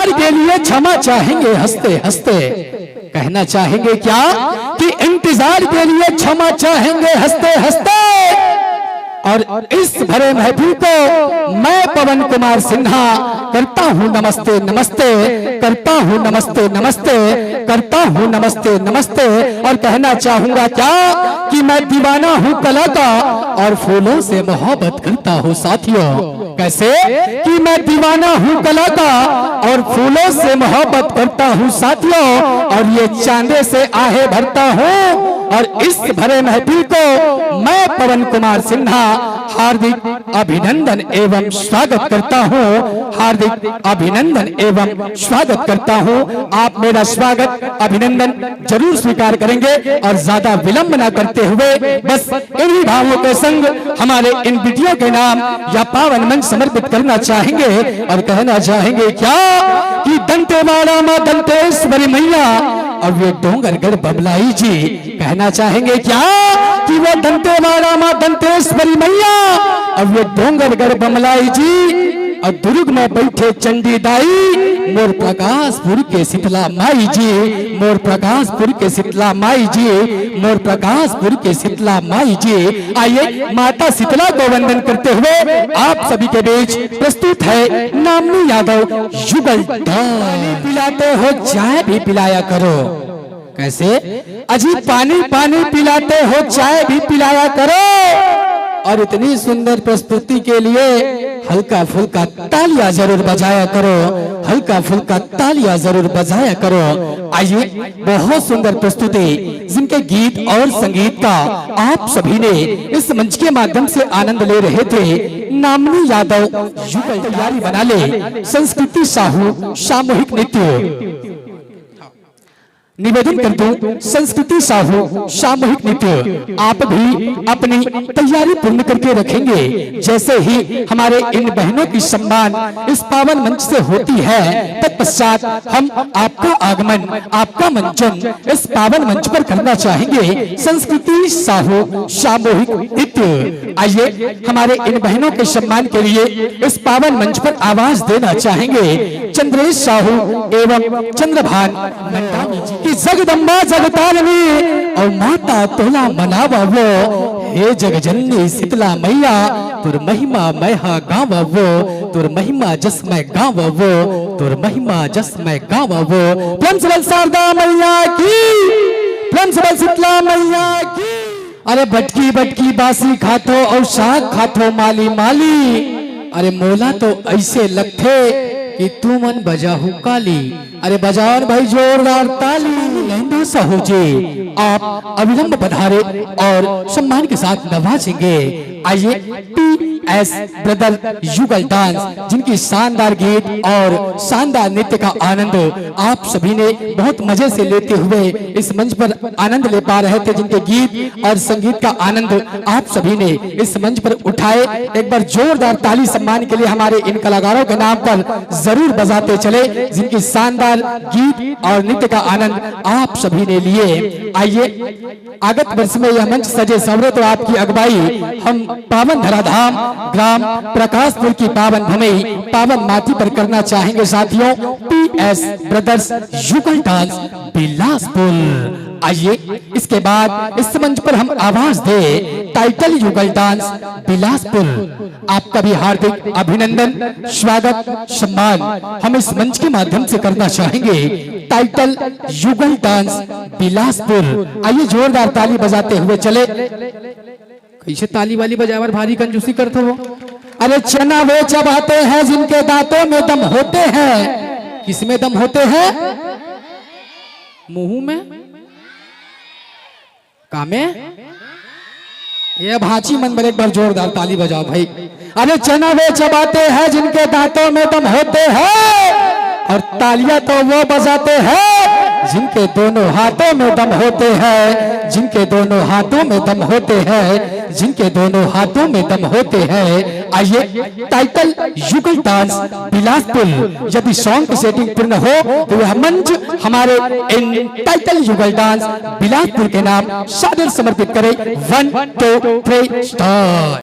इंतजार के लिए क्षमा चाहेंगे हंसते हंसते। कहना चाहेंगे क्या कि इंतजार के लिए क्षमा चाहेंगे हंसते हंसते। और इस भरे महफिल को मैं पवन कुमार सिन्हा करता हूँ नमस्ते नमस्ते, करता हूँ नमस्ते नमस्ते, करता हूँ नमस्ते नमस्ते। और कहना चाहूंगा क्या कि मैं दीवाना हूँ कला का और फूलों से मोहब्बत करता हूँ साथियों। कैसे कि मैं दीवाना हूँ कला का और फूलों से मोहब्बत करता हूँ साथियों। और ये चांदे से आहे भरता हूँ। और इस भरे महफिल को मैं पवन कुमार सिन्हा हार्दिक अभिनंदन एवं स्वागत करता हूँ, हार्दिक अभिनंदन एवं स्वागत करता हूँ। आप मेरा स्वागत अभिनंदन जरूर स्वीकार करेंगे। और ज्यादा विलंब न करते हुए बस इन्हीं भावों के संग हमारे इन वीडियो के नाम या पावन मंच समर्पित करना चाहेंगे। और कहना चाहेंगे क्या कि दंतेवाड़ा मां दंतेश्वरी मैया और वे डोंगरगढ़ बबलाई जी। कहना चाहेंगे क्या कि वो दंतेवाड़ा मां दंतेश्वरी मैया और वे डोंगरगढ़ बबलाई जी और दुर्ग में बैठे चंडी दाई मोर प्रकाशपुर के शीतला माई जी, मोर प्रकाशपुर के शीतला माई जी, मोर प्रकाशपुर के शीतला माई जी। आइए माता शीतला को वंदन करते हुए आप सभी के बीच प्रस्तुत है नामनी यादव युगल डांस। पिलाते हो चाय भी पिलाया करो। कैसे अजी पानी पानी पिलाते हो चाय भी पिलाया करो। और इतनी सुंदर प्रस्तुति के लिए हल्का फुल्का तालियां जरूर बजाया करो, हल्का फुल्का तालियां जरूर बजाया करो। आइए बहुत सुंदर प्रस्तुति जिनके गीत और संगीत का आप सभी ने इस मंच के माध्यम से आनंद ले रहे थे। नामनी यादव युगल तैयारी बना ले संस्कृति साहू सामूहिक नृत्य निवेदन करता हूँ। संस्कृति साहू सामूहिक नृत्य आप भी अपनी तैयारी पूर्ण करके रखेंगे। जैसे ही हमारे इन बहनों की सम्मान इस पावन मंच से होती है तत्पश्चात हम आपका आगमन, आपका मंचन इस पावन मंच पर करना चाहेंगे। संस्कृति साहू सामूहिक नृत्य। आइए हमारे इन बहनों के सम्मान के लिए इस पावन मंच पर आवाज देना चाहेंगे चंद्रेश साहू एवं चंद्रभान मंडावी जी की जगदम्बा जगतारिणी और माता तोला मनावा वो। हे जगजननी शीतला मैया तुर महिमा मैहा गावा वो, तुर महिमा जस मैं गावा वो, तुर महिमा जस मैं गावा वो। प्रेम से शारदा मैया की, प्रेम से शीतला मैया की। अरे बटकी बटकी बासी खाथो और साग खाथो माली माली। अरे मोला तो ऐसे लगथे कि तू मन बजाहू काली। अरे बजाओ भाई जोरदार ताली। लहंगा साहू जी आप अविलंब पधारे और सम्मान के साथ नवाजेंगे। आइए PS ब्रदर युगल डांस जिनकी शानदार गीत और शानदार नृत्य का आनंद आप सभी ने बहुत मजे से लेते हुए इस मंच पर आनंद ले पा रहे थे। जिनके गीत और संगीत का आनंद आप सभी ने इस मंच पर उठाए। एक बार जोरदार ताली सम्मान के लिए हमारे इन कलाकारों के नाम पर जरूर बजाते चले जिनकी शानदार गीत और नृत्य का आनंद आप सभी ने लिए। आइए आगत वर्ष में यह मंच सजे संवरे तो आपकी अगुवाई हम पावन धराधाम ग्राम प्रकाशपुर की पावन भूमि पावन माटी पर करना चाहेंगे साथियों। PS ब्रदर्स युगल डांस बिलासपुर। आइए इसके बाद इस मंच पर हम आवाज दे टाइटल युगल डांस बिलासपुर। आपका भी हार्दिक अभिनंदन स्वागत सम्मान हम इस मंच के माध्यम से करना चाहेंगे। टाइटल युगल डांस बिलासपुर। आइए जोरदार ताली बजाते हुए चले। कैसे ताली वाली बजावर भारी कंजूसी करते हो। अरे चना वे चबाते हैं जिनके दांतों में दम होते हैं। किसमें दम होते हैं? मुंह में, कामे। ये भाची मन में एक बार जोरदार ताली बजाओ भाई। अरे चना वे चबाते हैं जिनके दांतों में दम होते हैं और तालियां तो वो बजाते हैं जिनके दोनों हाथों में दम होते हैं, जिनके दोनों हाथों में दम होते हैं, जिनके दोनों हाथों में दम होते हैं। आइए टाइटल युगल डांस बिलासपुर। यदि सॉन्ग की सेटिंग पूर्ण हो तो यह मंच हमारे इन टाइटल युगल डांस बिलासपुर के नाम सादर समर्पित करें। 1 2 3 स्टार्ट।